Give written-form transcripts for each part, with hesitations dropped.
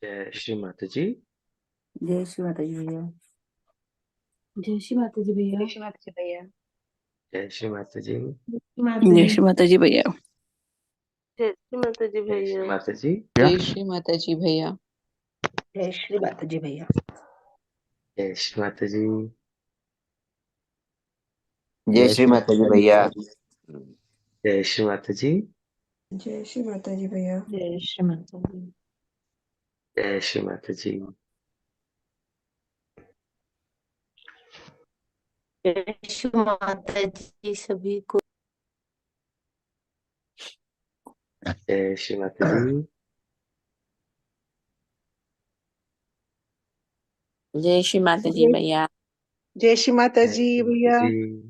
जय श्री माता जी। जय श्री माता जी भैया। जय श्री माता जी भैया। जय श्री माता जी भैया। जय श्री माता जी। जय श्री माता जी भैया। जय श्री माता जी जय श्री भैया। माता जी। जय श्री माता जी भैया। जय श्री माता जी भैया। जय श्री माता जी। जय श्री माता जी भैया। जय श्री माता जी। जय श्री माता जी भैया। जय श्री माता जी। जय श्री माता जी। जय श्री माता जी सभी को। जय श्री माता जी। जय श्री माता जी भैया। जय श्री माता जय जी श्री माता भैया। जी।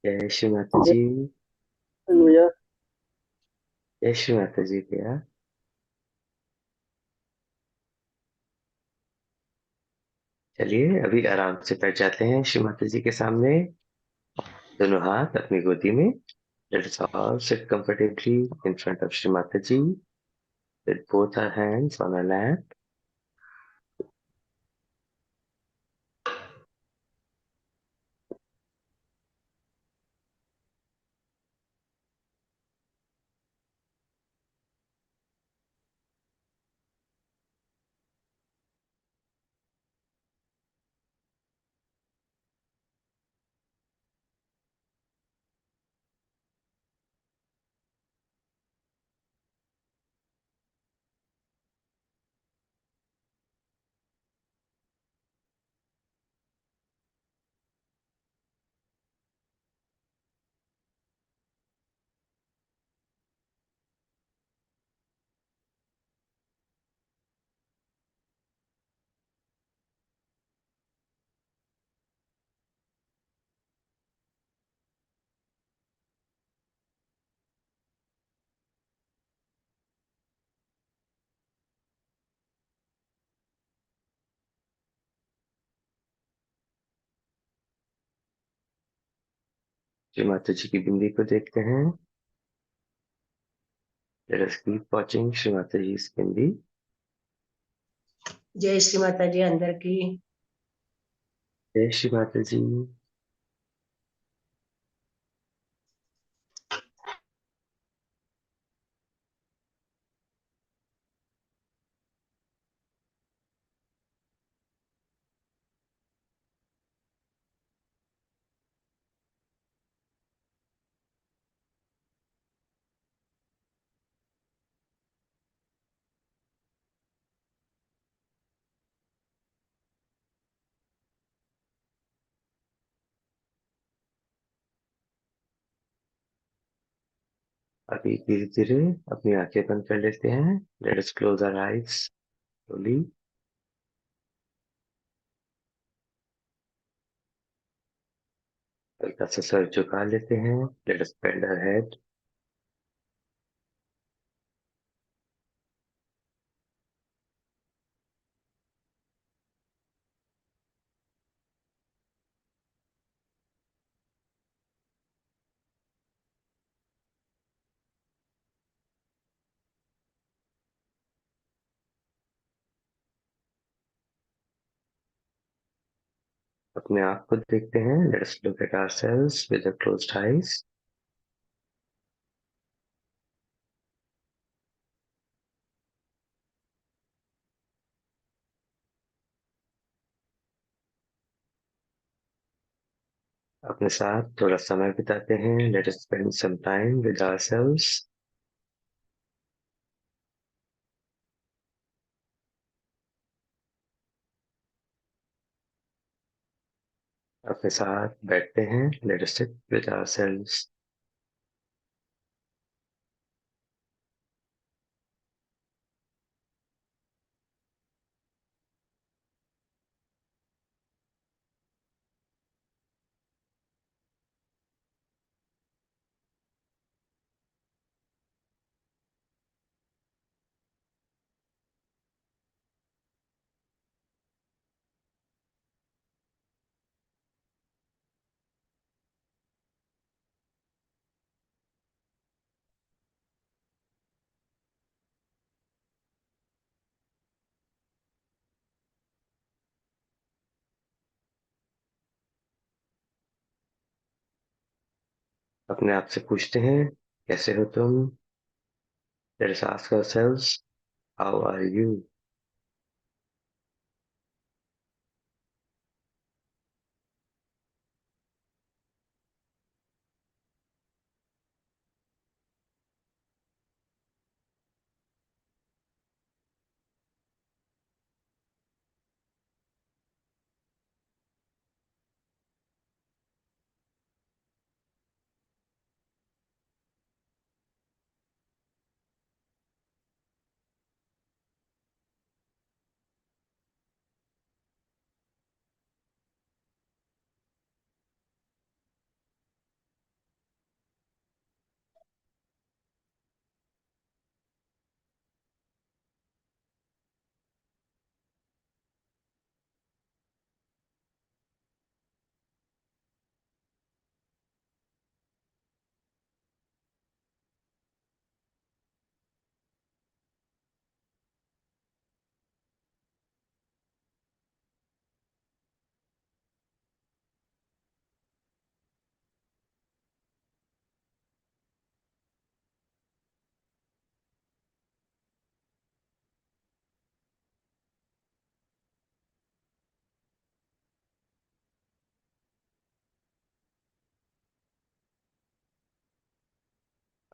जय श्री माता जी। भैया। जय श्री माता जी भैया। चलिए अभी आराम से बैठ जाते हैं श्री माता जी के सामने। दोनों हाथ अपनी गोदी में। Let us all sit comfortably in front of Shri Mataji with both our hands on our lap. Shri Mata जी की बिंदी को देखते हैं। Let us keep watching Shri Mataji's bindi. जय श्री माता जी अंदर की। जय श्री माता जी। अभी धीरे धीरे अपनी आंखें बंद कर लेते हैं। Let us close our eyes slowly. हल्का सा सर झुका लेते हैं। Let us bend our head. अपने आप को देखते हैं। Let us look at ourselves with our closed eyes. अपने साथ थोड़ा समय बिताते हैं। Let us spend some time with ourselves. अपने साथ बैठते हैं। Let us sit with ourselves. अपने आप से पूछते हैं, कैसे हो तुम? Let us ask ourselves, how are you?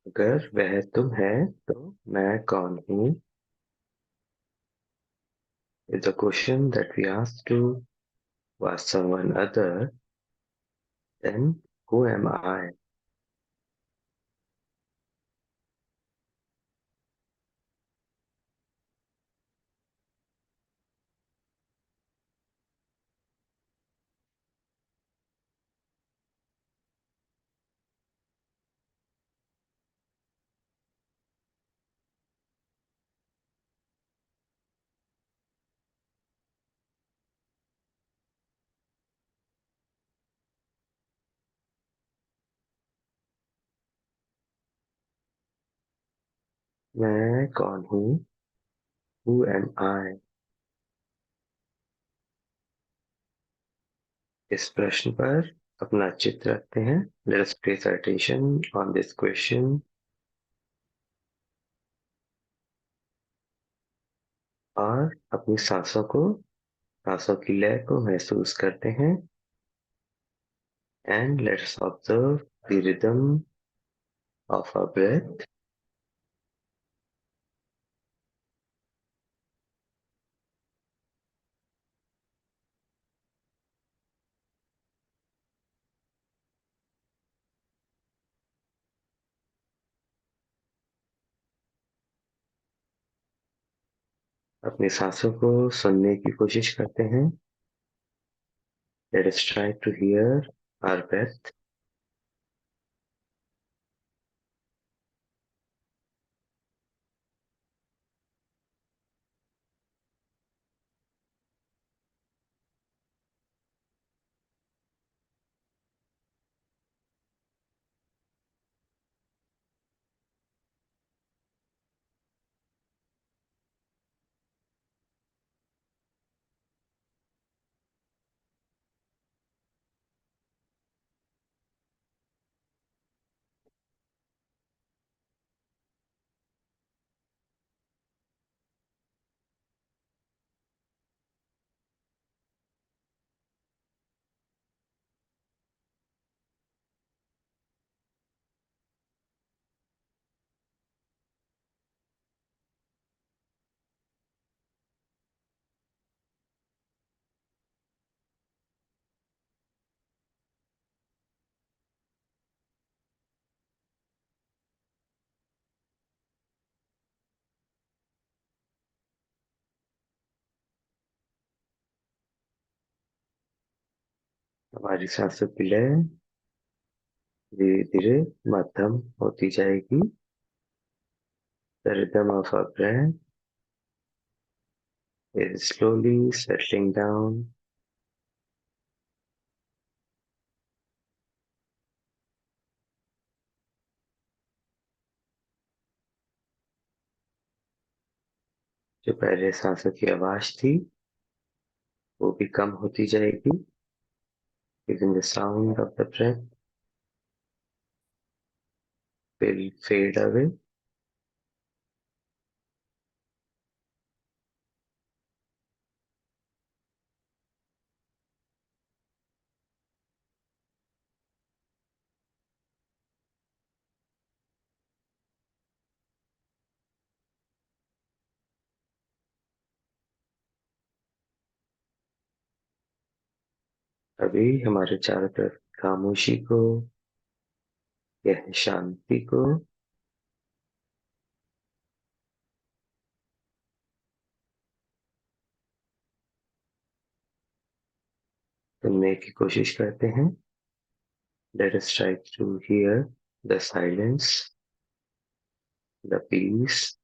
अगर वह तुम है तो मैं कौन हूँ? Is a question that we ask to was someone other, then who am I? मैं कौन हूँ? Who am I? इस प्रश्न पर अपना चित्त रखते हैं. Let us place our attention on this question और अपनी सांसों की लय को महसूस करते हैं. And let us observe the rhythm of our breath. अपनी सांसों को सुनने की कोशिश करते हैं. Let us try to hear our breath. हमारी सांसों की लय धीरे धीरे मध्यम होती जाएगी. The rhythm of our breath is slowly settling down. जो पहले सांसों की आवाज थी वो भी कम होती जाएगी. Even the sound of the breath will fade away. अभी हमारे चारों तरफ खामोशी को या शांति को सुनने की कोशिश करते हैं। Let us try to hear the silence, the peace,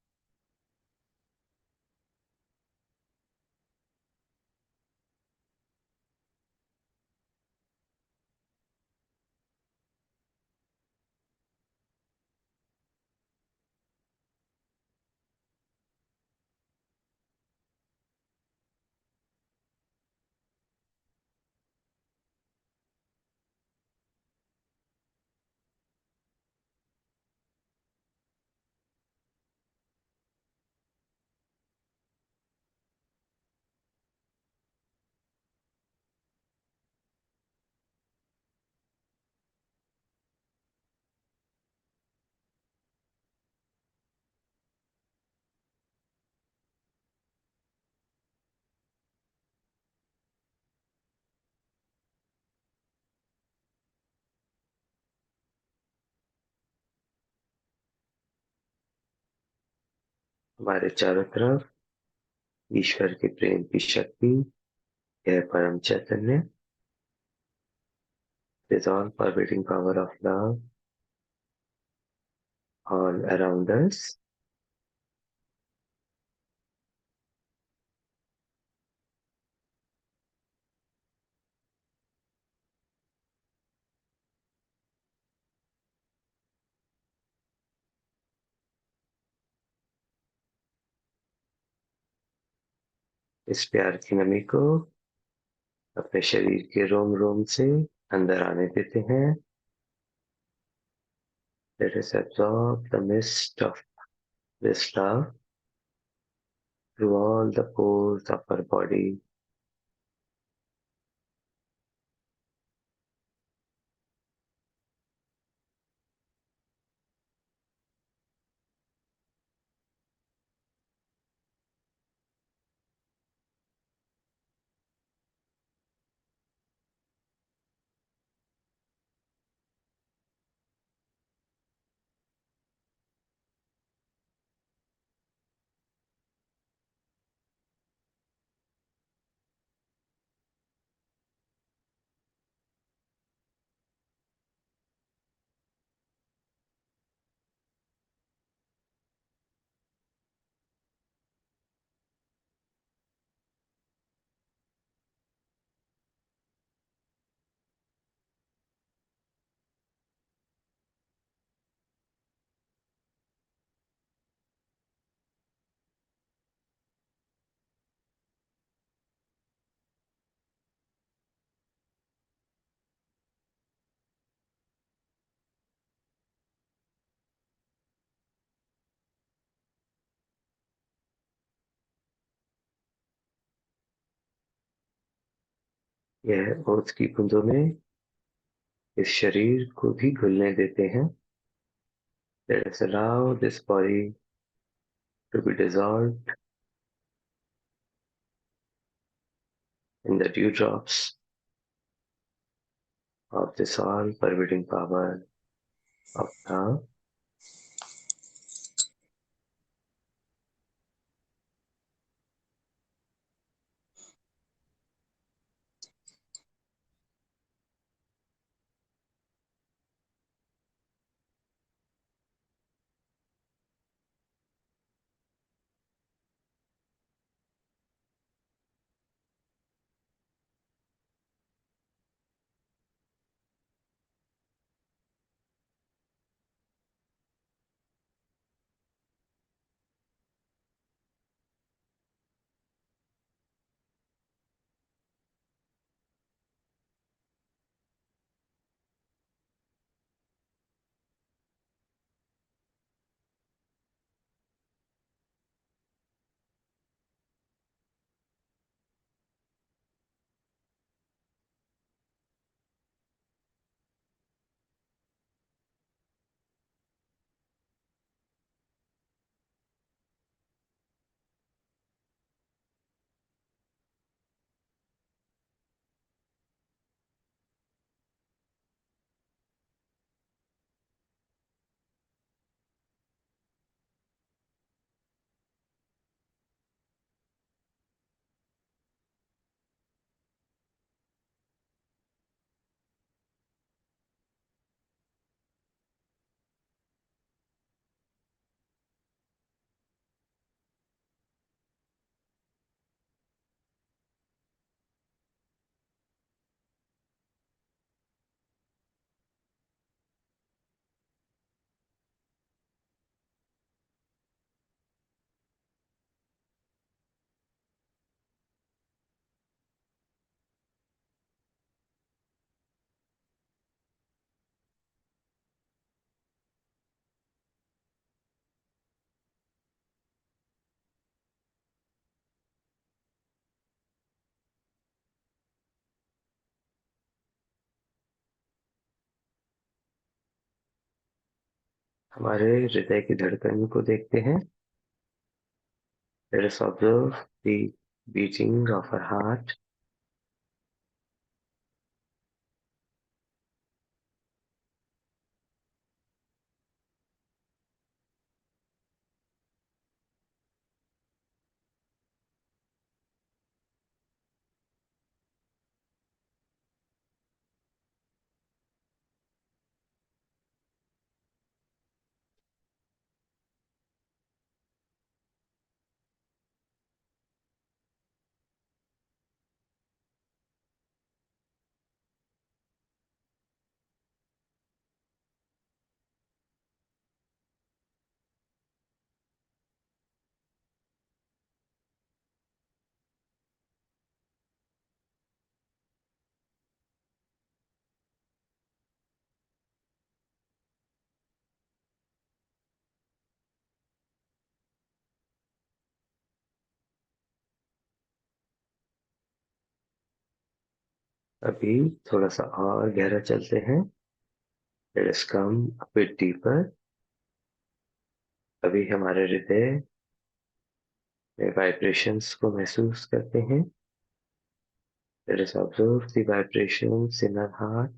हमारे चारों तरफ ईश्वर के प्रेम की शक्ति, यह परम चैतन्य, is all pervading power of love all around us. इस प्यार की नमी को अपने शरीर के रोम रोम से अंदर आने देते हैं। Let us absorb the mist of this love through all the pores of our body. यह ओस की बूंदों में इस शरीर को भी घुलने देते हैं। Let us allow this body to be dissolved in the dewdrops of this all pervading power of love. हमारे हृदय की धड़कन को देखते हैं। Let us observe the beating of our heart. अभी थोड़ा सा और गहरा चलते हैं। Let us come a bit deeper. अभी हमारे हृदय में वाइब्रेशंस को महसूस करते हैं। Let us observe the vibrations in our heart.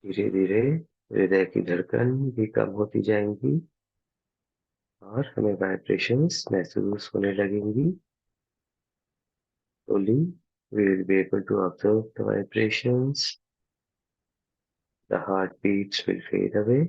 धीरे धीरे हृदय की धड़कन भी कम होती जाएंगी और हमें वाइब्रेशंस महसूस होने लगेंगी। Slowly, we will be able to observe the vibrations. The heartbeats will fade away.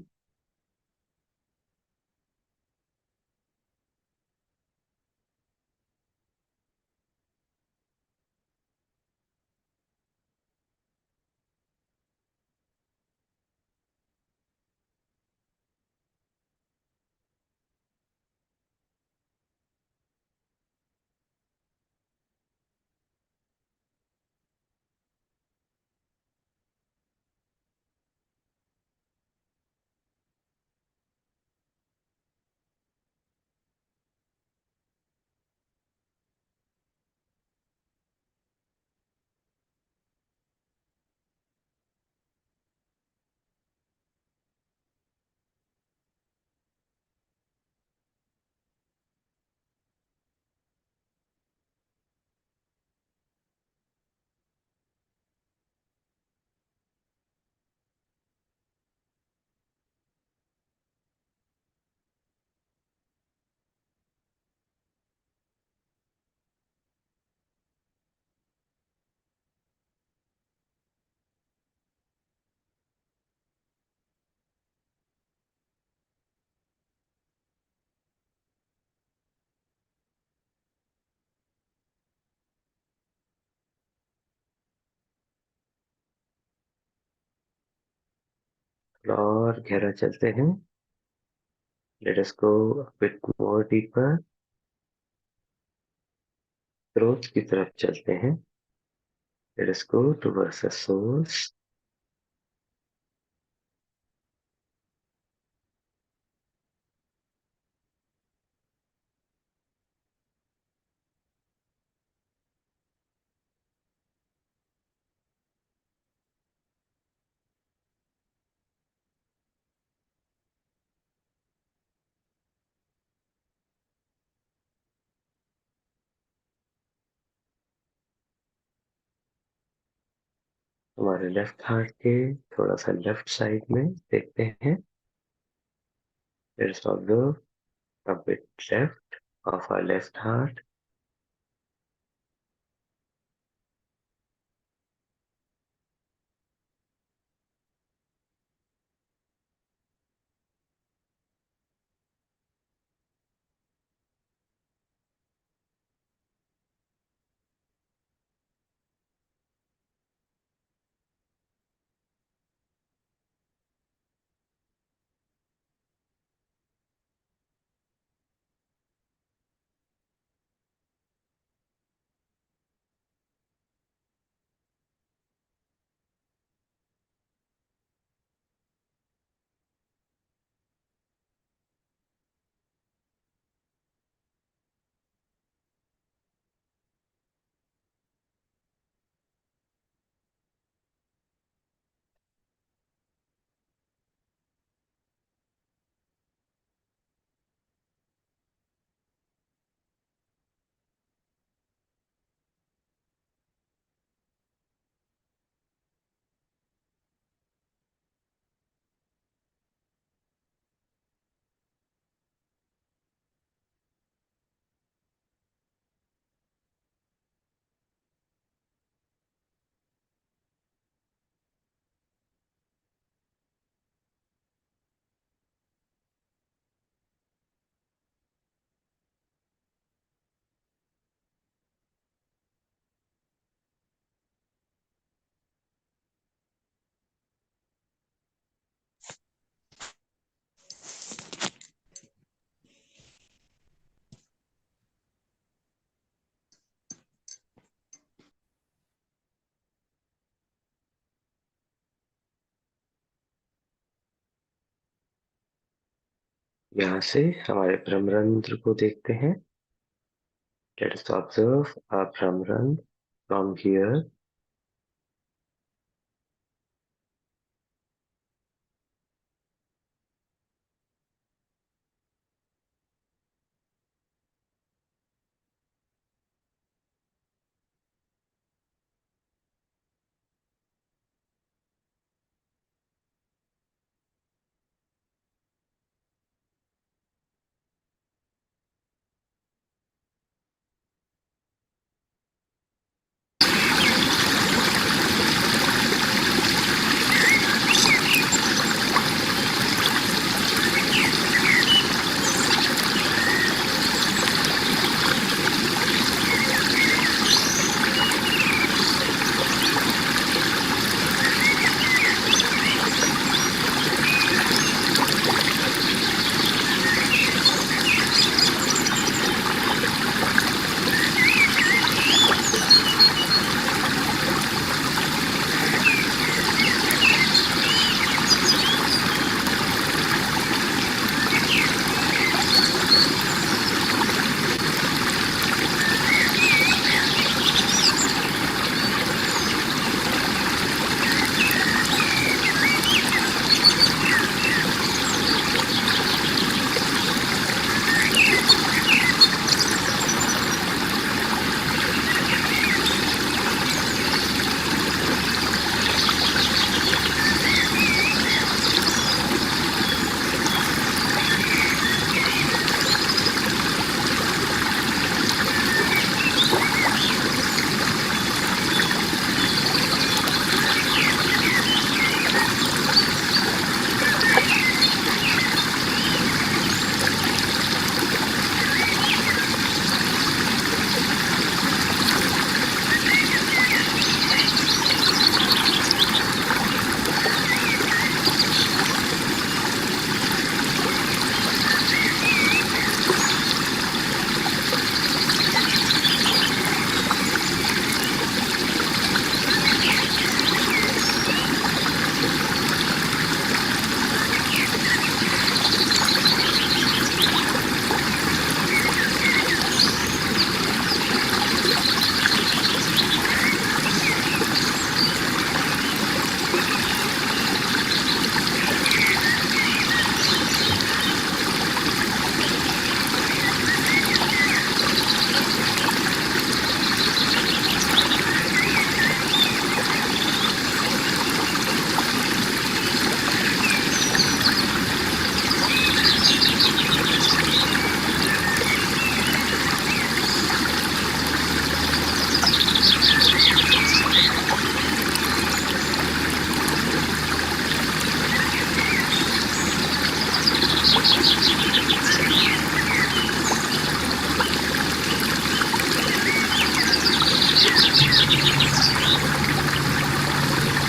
और गहरा चलते हैं। Let us go a bit more deeper. स्रोत की तरफ चलते हैं। Let us go towards the source. हमारे लेफ्ट हार्ट के थोड़ा सा लेफ्ट साइड में देखते हैं। Let us observe a bit left of our left heart. यहाँ से हमारे भ्रमरंध्र को देखते हैं. Let us observe our भ्रमरंध्र from here.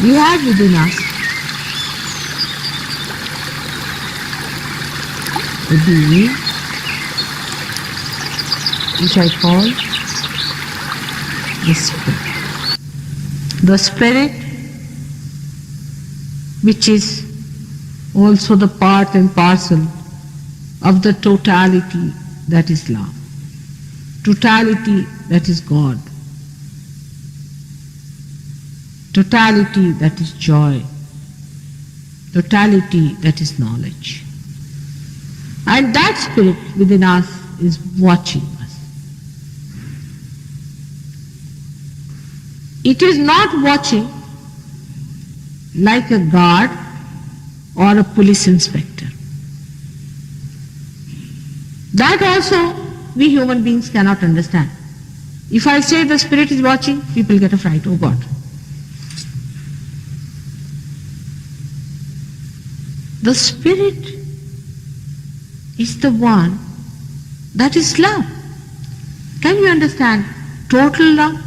We have within us a being which I call the Spirit. The Spirit which is also the part and parcel of the totality that is love, totality that is God, totality that is joy, totality that is knowledge. And that Spirit within us is watching us. It is not watching like a guard or a police inspector. That also we human beings cannot understand. If I say the Spirit is watching, people get a fright, oh God. The Spirit is the one that is love. Can you understand total love?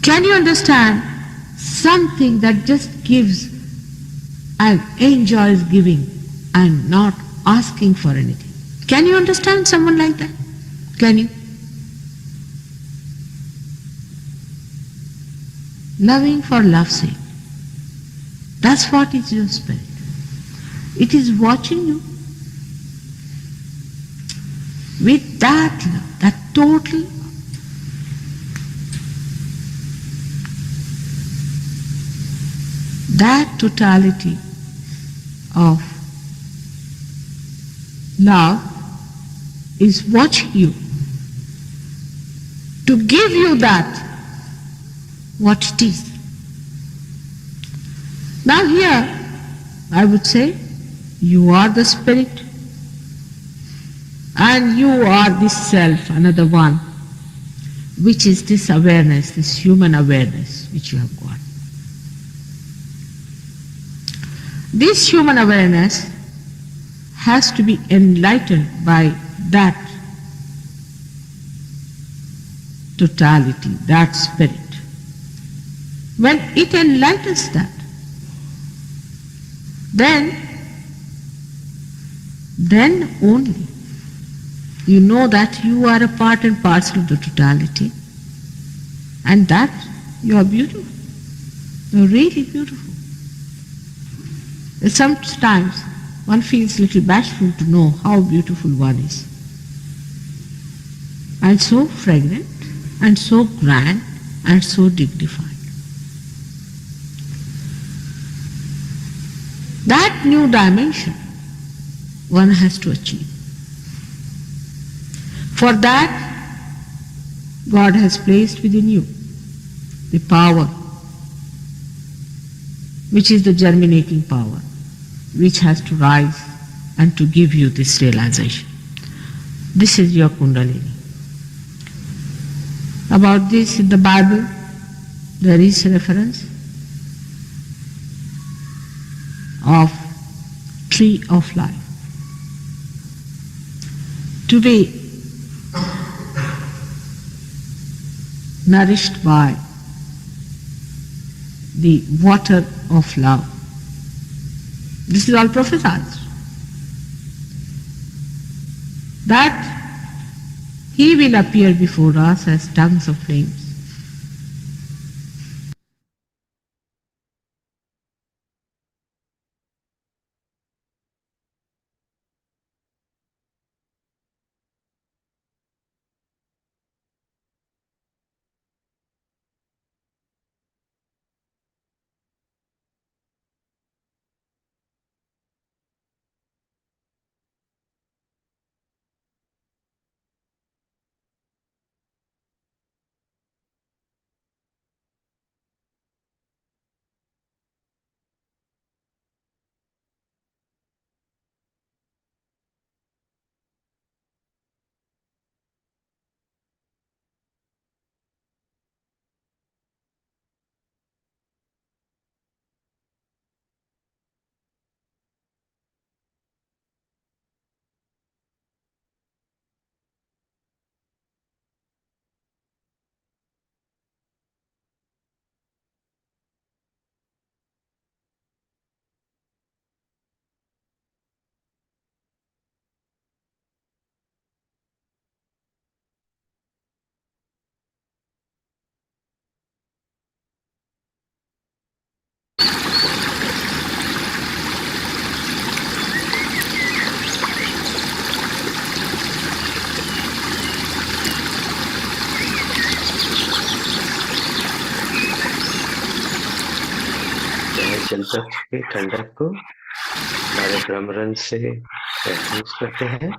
Can you understand something that just gives and enjoys giving and not asking for anything? Can you understand someone like that? Can you? Loving for love's sake. That's what is your Spirit. It is watching you with that love, that total that totality of love is watching you to give you that what it is. Now here I would say you are the spirit and you are this self, another one, which is this awareness, this human awareness which you have got. This human awareness has to be enlightened by that totality, that spirit. When it enlightens that, then only you know that you are a part and parcel of the totality and that you are beautiful. You are really beautiful. Sometimes one feels a little bashful to know how beautiful one is. And so fragrant, and so grand, and so dignified. That new dimension one has to achieve. For that, God has placed within you the power, which is the germinating power, which has to rise and to give you this realization. This is your Kundalini. About this in the Bible, there is a reference of tree of life. To be nourished by the water of love. This is all prophesied. That he will appear before us as tongues of flames. जल तत्व के ठंडक को हमारे भ्रमरण से महसूस करते हैं।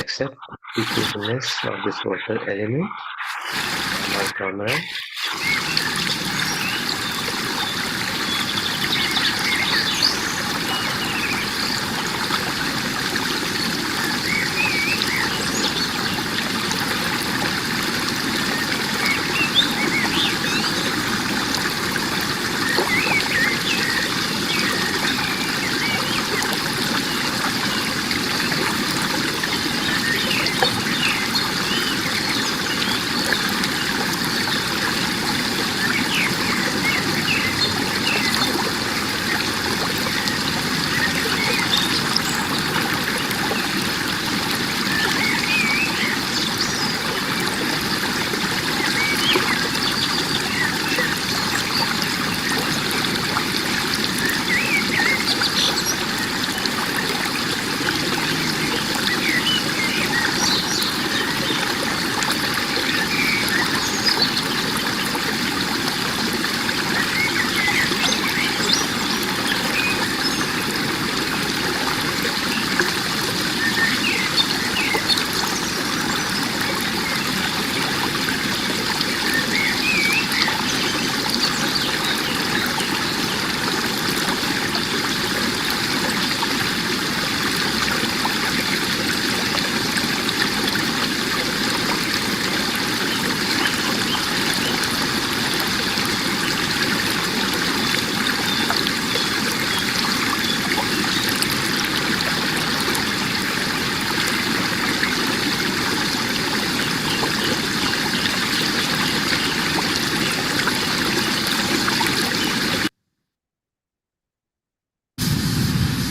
Accept the truthfulness of this water element from our Brahman.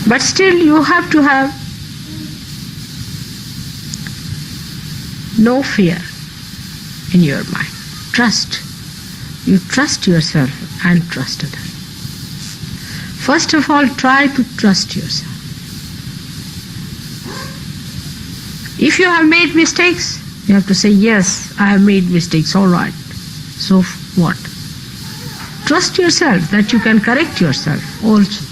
But still you have to have no fear in your mind. Trust. You trust yourself and trust others. First of all, try to trust yourself. If you have made mistakes, you have to say, yes, I have made mistakes, all right. So what? Trust yourself that you can correct yourself also.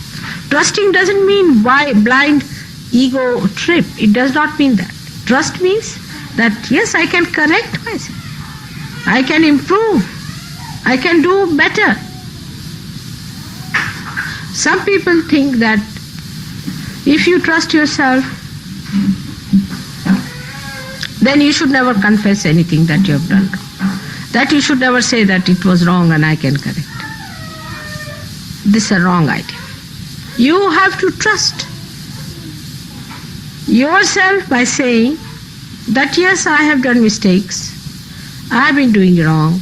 Trusting doesn't mean blind ego trip. It does not mean that. Trust means that, yes, I can correct myself. I can improve. I can do better. Some people think that if you trust yourself, then you should never confess anything that you have done wrong. That you should never say that it was wrong and I can correct. This is a wrong idea. You have to trust yourself by saying that yes, I have done mistakes, I have been doing wrong,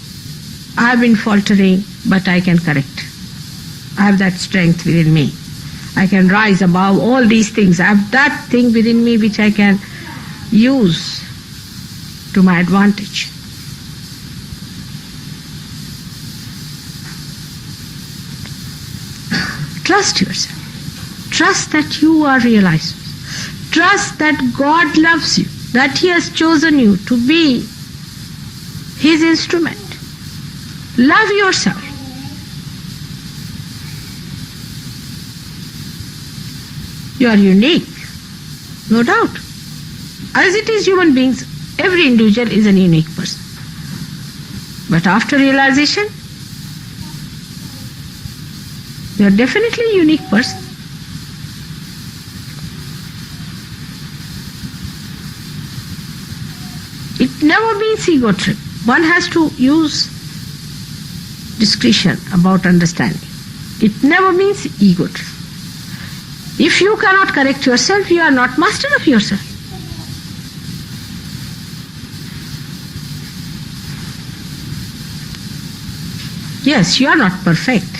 I have been faltering, but I can correct. I have that strength within me. I can rise above all these things. I have that thing within me which I can use to my advantage. Trust yourself. Trust that you are realized. Trust that God loves you, that He has chosen you to be His instrument. Love yourself. You are unique, no doubt. As it is human beings, every individual is a unique person. But after realization, you are definitely a unique person. It never means ego trip. One has to use discretion about understanding. It never means ego trip. If you cannot correct yourself, you are not master of yourself. Yes, you are not perfect.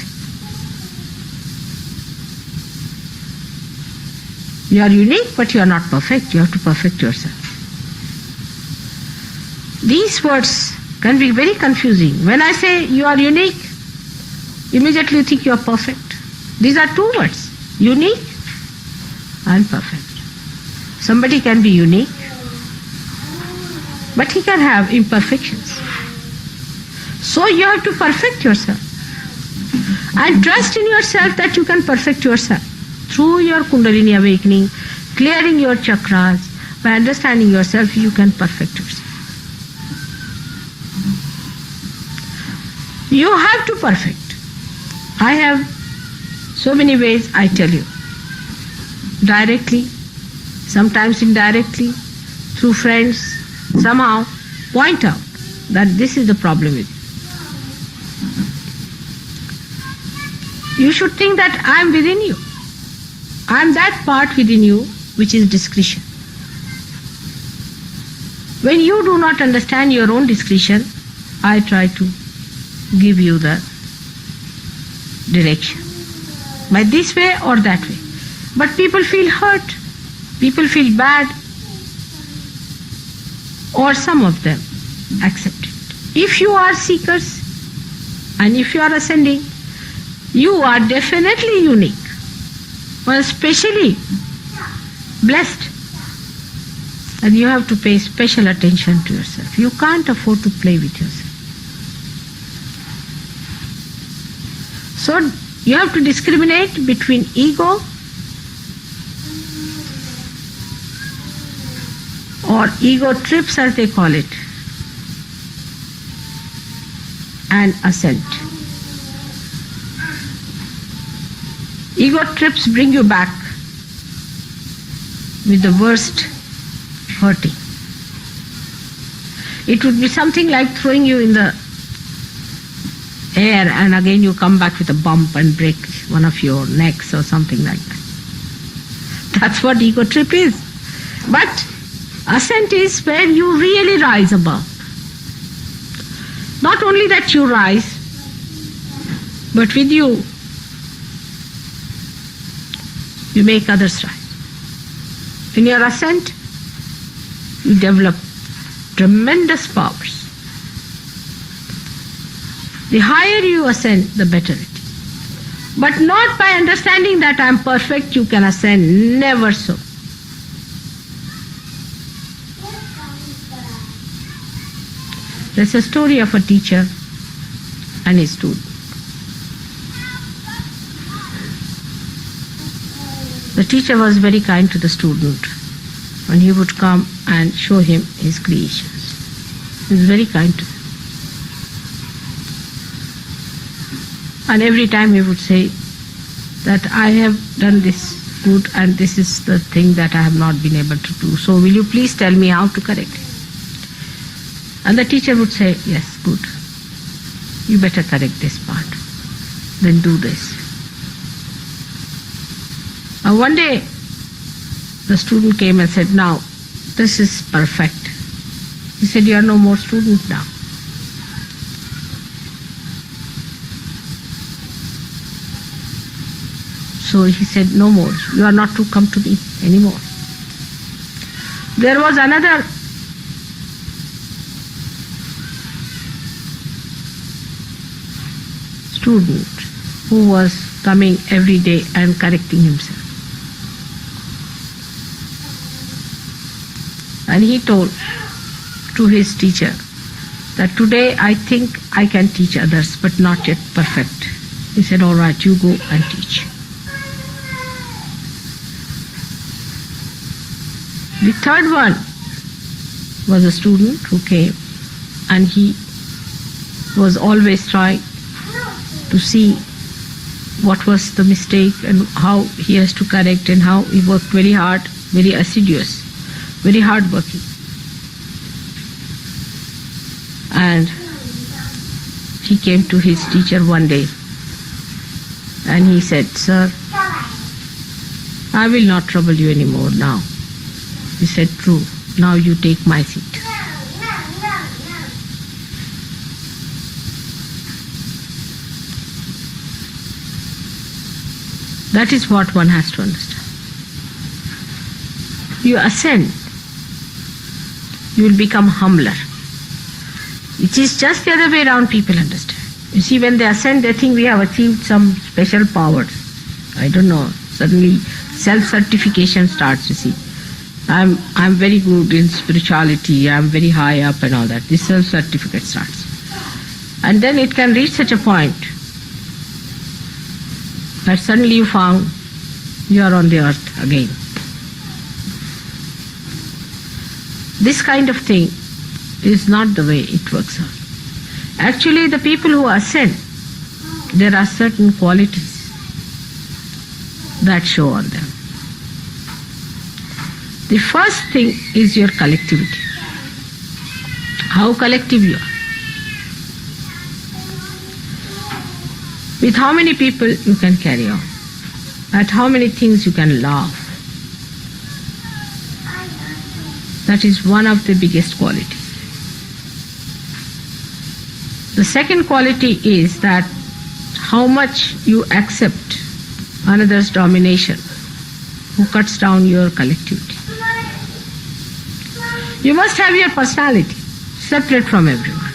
You are unique, but you are not perfect. You have to perfect yourself. These words can be very confusing. When I say you are unique, immediately you think you are perfect. These are two words, unique and perfect. Somebody can be unique, but he can have imperfections. So you have to perfect yourself. And trust in yourself that you can perfect yourself through your Kundalini awakening, clearing your chakras. By understanding yourself, you can perfect yourself. You have to perfect. I have so many ways I tell you. Directly, sometimes indirectly, through friends, somehow point out that this is the problem with you. You should think that I am within you. I am that part within you which is discretion. When you do not understand your own discretion, I try to give you the direction. By this way or that way. But people feel hurt. People feel bad. Or some of them accept it. If you are seekers and if you are ascending, you are definitely unique. Or especially blessed. And you have to pay special attention to yourself. You can't afford to play with yourself. So you have to discriminate between ego or ego trips as they call it and ascent. Ego trips bring you back with the worst hurting. It would be something like throwing you in the air and again you come back with a bump and break one of your necks or something like that. That's what ego trip is. But ascent is where you really rise above. Not only that you rise, but with you you make others rise. In your ascent, you develop tremendous powers. The higher you ascend, the better it is. But not by understanding that I am perfect you can ascend, never so. There's a story of a teacher and his student. The teacher was very kind to the student when he would come and show him his creations. He was very kind to him. And every time he would say that I have done this good and this is the thing that I have not been able to do. So will you please tell me how to correct it? And the teacher would say, yes, good. You better correct this part. Then do this. And one day, the student came and said, now, this is perfect. He said, you are no more student now. So he said, no more. You are not to come to me anymore. There was another student who was coming every day and correcting himself. And he told to his teacher that today I think I can teach others, but not yet perfect. He said, all right, you go and teach. The third one was a student who came and he was always trying to see what was the mistake and how he has to correct and how he worked very hard, very assiduous, very hard working. And he came to his teacher one day and he said, sir, I will not trouble you anymore now. He said, true, now you take my seat. That is what one has to understand. You ascend, you will become humbler. It is just the other way around people understand. You see, when they ascend, they think we have achieved some special powers. I don't know, suddenly self-certification starts, you see. I'm very good in spirituality, I'm very high up and all that. This self-certificate starts. And then it can reach such a point that suddenly you found you are on the earth again. This kind of thing is not the way it works out. Actually, the people who ascend, there are certain qualities that show on them. The first thing is your collectivity. How collective you are. With how many people you can carry on. At how many things you can laugh. That is one of the biggest qualities. The second quality is that how much you accept another's domination, who cuts down your collectivity. You must have your personality separate from everyone.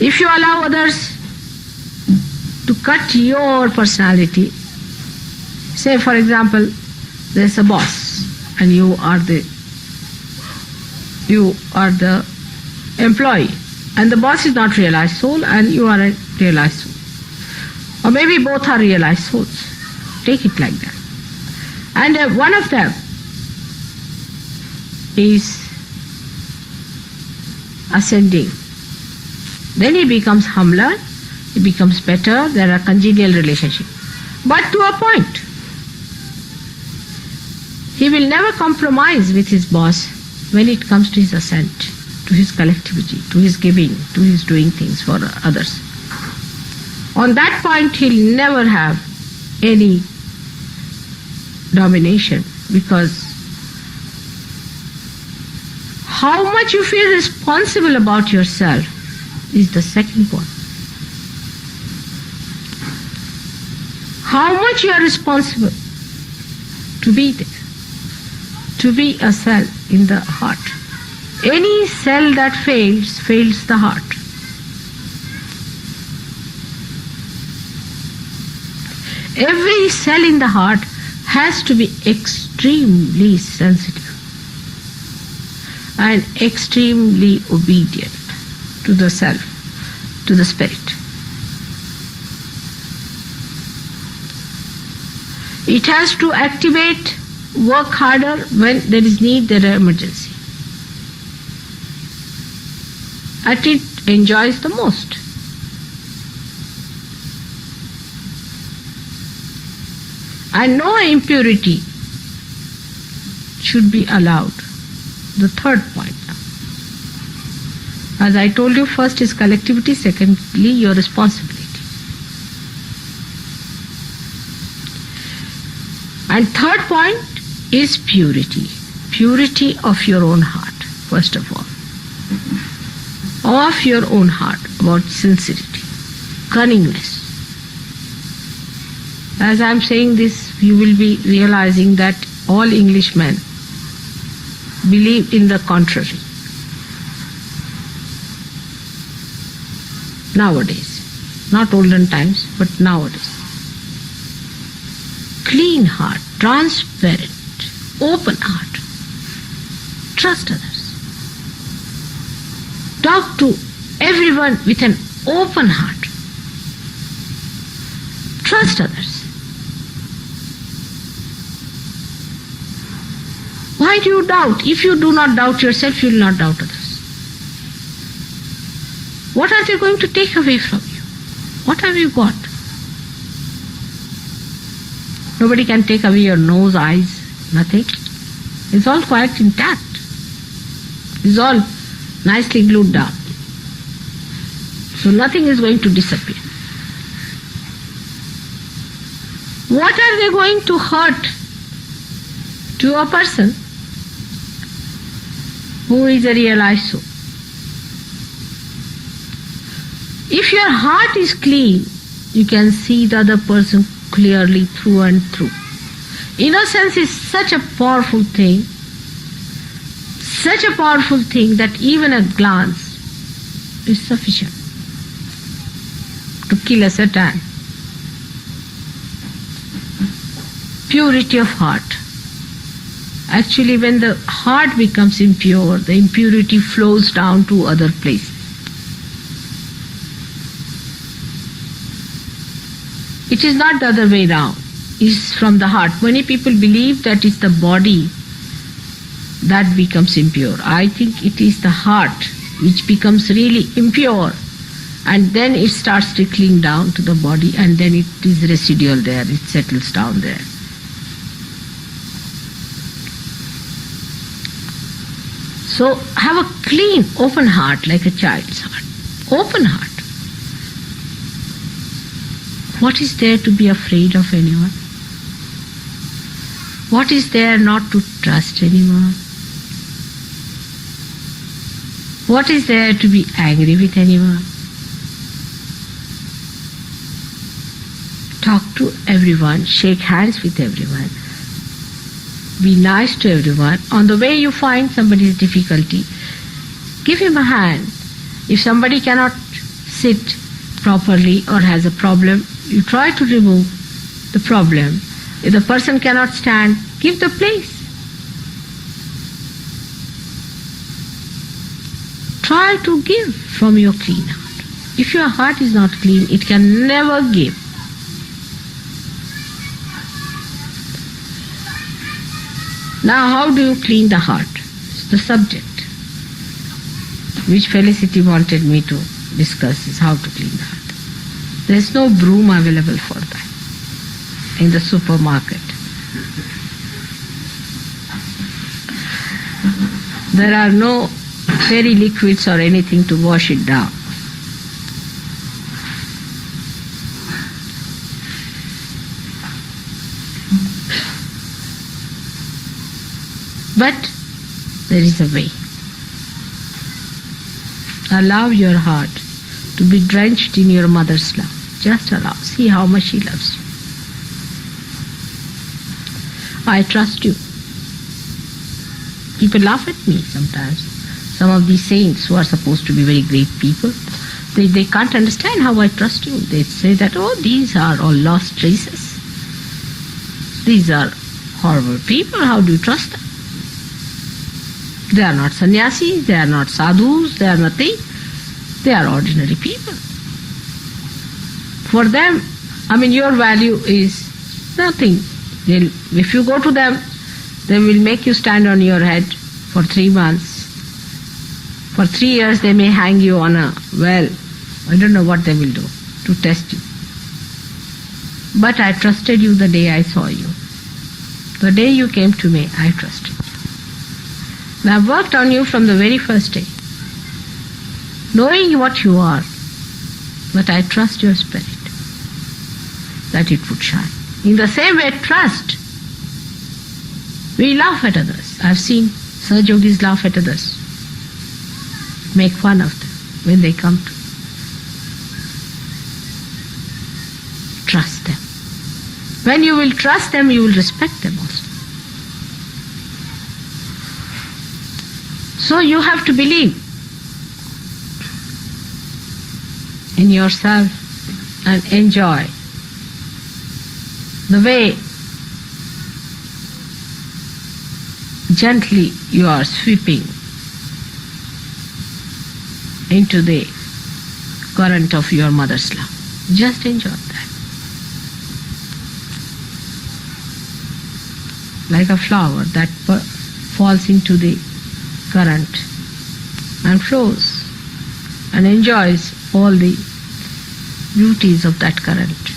If you allow others to cut your personality, say for example, there's a boss and you are the employee, and the boss is not realized soul and you are a realized soul. Or maybe both are realized souls. Take it like that. And one of them is ascending. Then he becomes humbler, he becomes better, there are congenial relationships. But to a point. He will never compromise with his boss when it comes to his ascent, to his collectivity, to his giving, to his doing things for others. On that point, he'll never have any domination, because how much you feel responsible about yourself is the second one. How much you are responsible to be there, to be a cell in the heart. Any cell that fails, fails the heart. Every cell in the heart has to be extremely sensitive and extremely obedient to the self, to the spirit. It has to activate, work harder when there is need, there is emergency. And it enjoys the most. And no impurity should be allowed. The third point now. As I told you, first is collectivity, secondly your responsibility. And third point is purity. Purity of your own heart, first of all. Of your own heart, about sincerity, cunningness. As I am saying this, you will be realizing that all Englishmen believe in the contrary. Nowadays, not olden times, but nowadays. Clean heart, transparent, open heart. Trust others. Talk to everyone with an open heart. Trust others. Why do you doubt? If you do not doubt yourself, you will not doubt others. What are they going to take away from you? What have you got? Nobody can take away your nose, eyes, nothing. It's all quite intact. It's all nicely glued down. So nothing is going to disappear. What are they going to hurt to a person who is a realized soul? If your heart is clean, you can see the other person clearly through and through. Innocence is such a powerful thing that even a glance is sufficient to kill a Satan. Purity of heart. Actually, when the heart becomes impure, the impurity flows down to other places. It is not the other way round. It is from the heart. Many people believe that it's the body that becomes impure. I think it is the heart which becomes really impure, and then it starts trickling down to the body, and then it is residual there, it settles down there. So have a clean, open heart like a child's heart. Open heart. What is there to be afraid of anyone? What is there not to trust anyone? What is there to be angry with anyone? Talk to everyone, shake hands with everyone. Be nice to everyone. On the way you find somebody's difficulty, give him a hand. If somebody cannot sit properly or has a problem, you try to remove the problem. If the person cannot stand, give the place. Try to give from your clean heart. If your heart is not clean, it can never give. Now, how do you clean the heart? It's the subject which Felicity wanted me to discuss, is how to clean the heart. There is no broom available for that in the supermarket. There are no fairy liquids or anything to wash it down. But there is a way. Allow your heart to be drenched in your mother's love. Just allow. See how much she loves you. I trust you. People laugh at me sometimes. Some of these saints who are supposed to be very great people, they can't understand how I trust you. They say that, oh, these are all lost races. These are horrible people. How do you trust them? They are not sannyasis, they are not sadhus, they are nothing. They are ordinary people. For them, your value is nothing. If you go to them, they will make you stand on your head for 3 months. For 3 years they may hang you on a well. I don't know what they will do to test you. But I trusted you the day I saw you. The day you came to me, I trusted you. And I've worked on you from the very first day, knowing what you are, but I trust your spirit, that it would shine. In the same way, trust. We laugh at others. I've seen Saj Yogis laugh at others, make fun of them when they come to trust them. When you will trust them, you will respect them also. So you have to believe in yourself and enjoy the way gently you are sweeping into the current of your mother's love. Just enjoy that. Like a flower that falls into the current and flows and enjoys all the beauties of that current.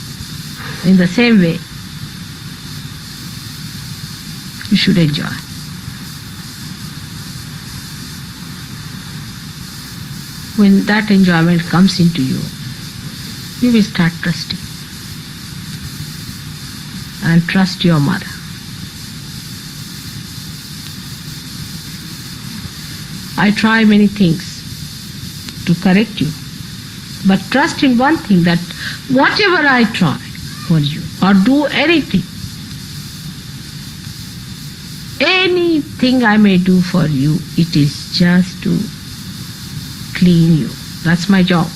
In the same way, you should enjoy. When that enjoyment comes into you, you will start trusting. And trust your mother. I try many things to correct you, but trust in one thing, that whatever I try for you or do anything I may do for you, it is just to clean you. That's my job.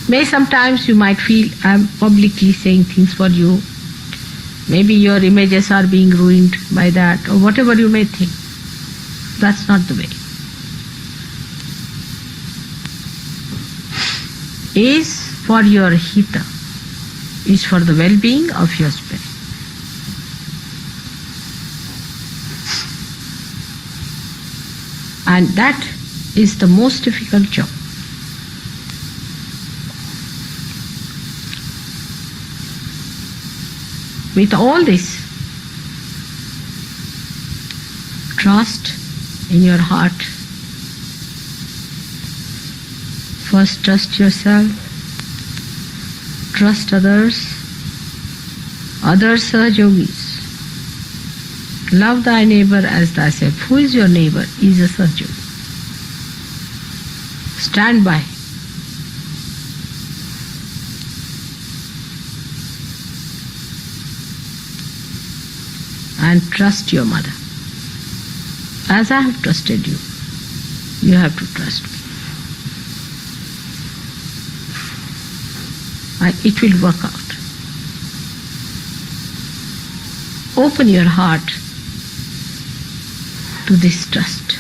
May sometimes you might feel I'm publicly saying things for you. Maybe your images are being ruined by that, or whatever you may think. That's not the way. Is for your hita, is for the well-being of your spirit. And that is the most difficult job. With all this, trust in your heart. First trust yourself, trust others. Others are yogis. Love thy neighbor as thyself. Who is your neighbor? He is a Saj Yogi. Stand by. And trust your mother. As I have trusted you, you have to trust me. And it will work out. Open your heart to this trust.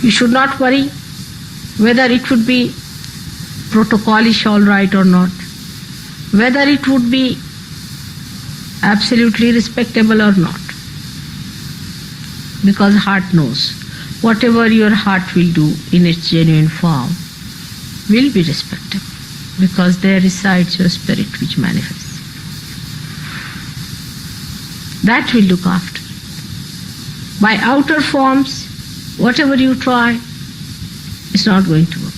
You should not worry whether it would be protocolish all right or not, whether it would be absolutely respectable or not. Because heart knows. Whatever your heart will do in its genuine form will be respectable, because there resides your spirit which manifests. That will look after. By outer forms, whatever you try, it's not going to work.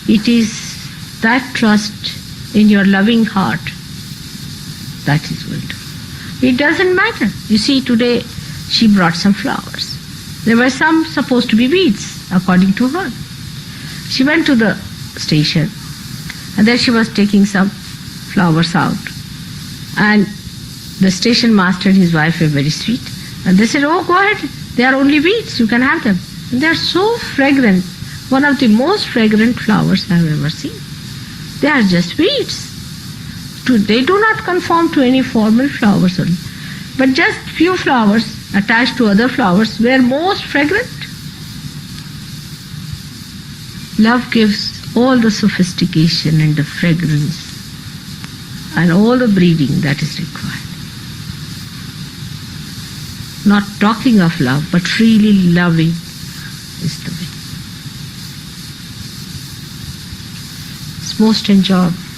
It is that trust in your loving heart that is going to. It doesn't matter. You see, today she brought some flowers. There were some supposed to be weeds, according to her. She went to the station and there she was taking some flowers out. And the station master and his wife were very sweet. And they said, oh, go ahead, they are only weeds, you can have them. And they are so fragrant, one of the most fragrant flowers I have ever seen. They are just weeds. They do not conform to any formal flowers only. But just few flowers attached to other flowers were most fragrant. Love gives all the sophistication and the fragrance and all the breeding that is required. Not talking of love, but really loving is the way. It's most enjoyable.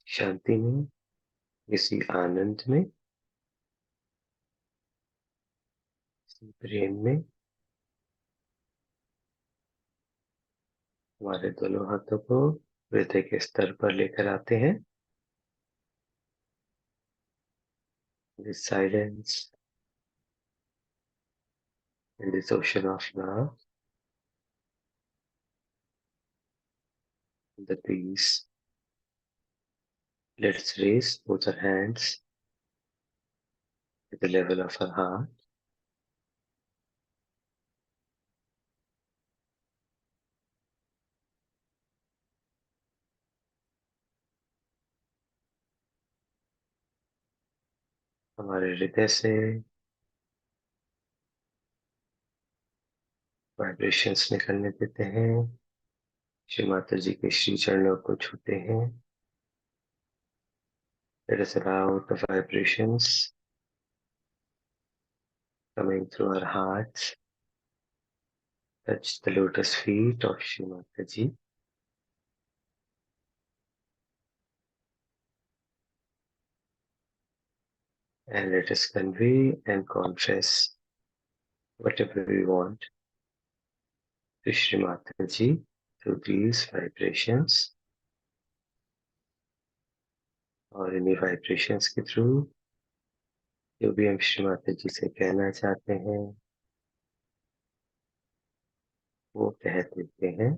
शांति में, इसी आनंद में, इसी प्रेम में हमारे दोनों हाथों को हृदय के स्तर पर लेकर आते हैं। This silence in this ocean of love, the peace. Let's raise both our hands to the level of our heart. हमारे हृदय से वाइब्रेशंस निकलने देते हैं। श्री माता जी के श्री चरणों को छूते हैं। Let us allow the vibrations coming through our hearts touch the lotus feet of Shri Mata Ji. And let us convey and confess whatever we want to Shri Mata Ji through these vibrations. और इन्हीं vibrations के through जो भी हम श्री माता जी से कहना चाहते हैं वो कह देते हैं।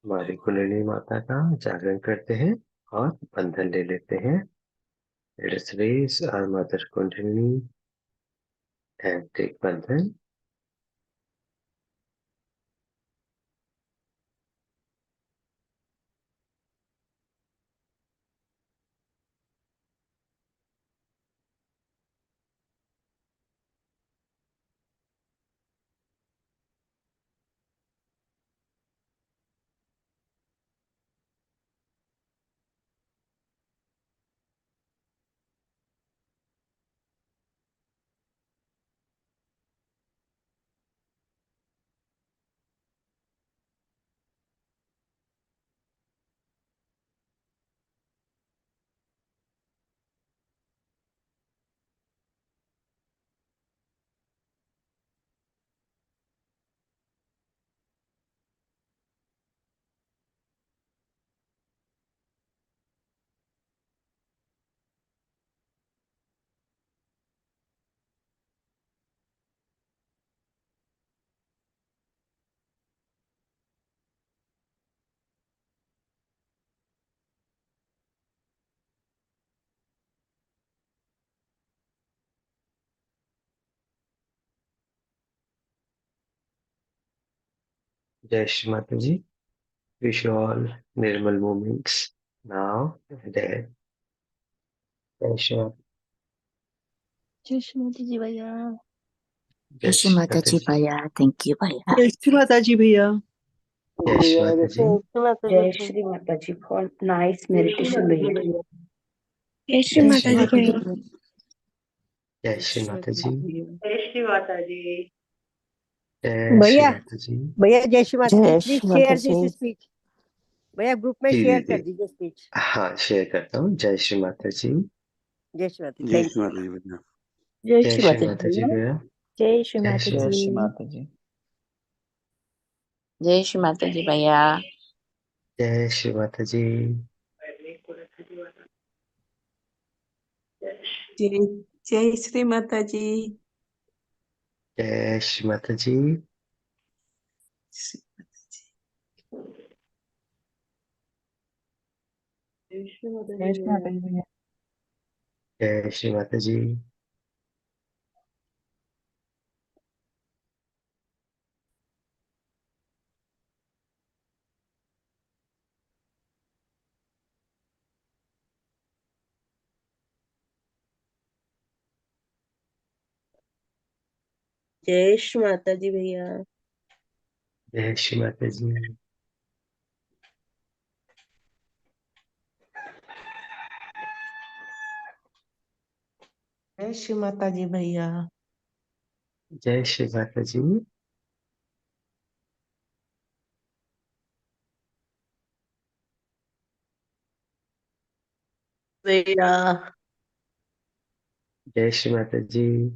हमारी कुंडली माता का जागरण करते हैं और बंधन ले लेते हैं। Let us raise our mother Kundalini and take बंधन। जय श्री माता जी। Wish you all Nirmal moments now and then। जय श्री माता। जय श्री माता जी भैया। जय जय श्री श्री माता माता जी जी। भैया, थैंक यू भैया। जय श्री माता जी भैया। जय श्री माता जी। जय श्री माता जी फॉर नाइस मेडिटेशन भैया। जय श्री जय माता श्री जी माता जी भैया। भैया। जय श्री माता जी। जय श्री माता जी जय श्री भैया माता जी। भैया जय श्री माता जी जय please Shri Mata share ji. This speech. भैया ग्रुप में जी शेयर दीदी, कर दीजिए स्पीच। हाँ शेयर करता हूँ। जय श्री माता जी। जय श्री माता जय थैंक श्री माता जी भैया। जय जय श्री श्री माता जी माता जी भैया। भैया। जय श्री जय माता श्री जी। माता। माता जी। जय श्री माता जी भैया। जय श्री माता जी। जय जय श्री माता जी। जय श्री माता जी। जय श्री माता जी भैया। जय श्री माता जी। जय श्री माता जी भैया। जय श्री माता जी। जय श्री माता जी भैया। जय श्री माता जी। भैया। जय श्री माता जी।